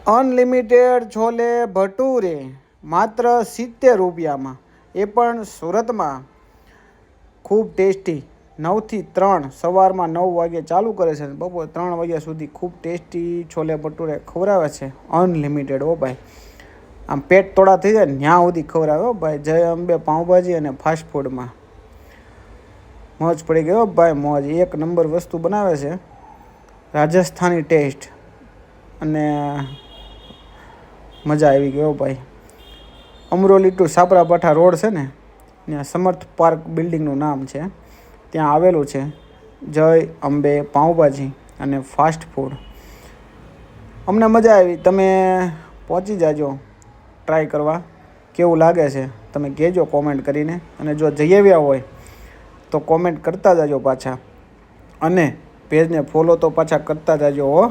Unlimited chole bhature માત્ર 70 રૂપિયામાં, એ પણ સુરતમાં. ખૂબ ટેસ્ટી. 9 થી 3 સવારમાં 9 વાગે ચાલુ કરે છે, બપોર 3 વાગ્યા સુધી ખૂબ ટેસ્ટી છોલે ભટુરે ખવડાવે છે. અનલિમિટેડ હો ભાઈ, આમ પેટ તોડા થઈ જાય ત્યાં સુધી ખવડાવે હો ભાઈ. જય અંબે પાઉંભાજી અને ફાસ્ટ ફૂડમાં મોજ પડી ગયો ભાઈ, મોજ. એક નંબર વસ્તુ બનાવે છે, રાજસ્થાની ટેસ્ટ, અને મજા આવી ગયો ભાઈ. અમરોલી ટુ સાપરાપાઠા રોડ છે ને, ત્યાં સમર્થ પાર્ક બિલ્ડિંગનું નામ છે, ત્યાં આવેલું છે જય અંબે પાઉંભાજી અને ફાસ્ટ ફૂડ. અમને મજા આવી, તમે પહોંચી જાજો ટ્રાય કરવા. કેવું લાગે છે તમે કહેજો કોમેન્ટ કરીને, અને જો જઈ આવ્યા હોય તો કોમેન્ટ કરતા જાજો પાછા, અને પેજને ફોલો તો પાછા કરતા જાજો હો.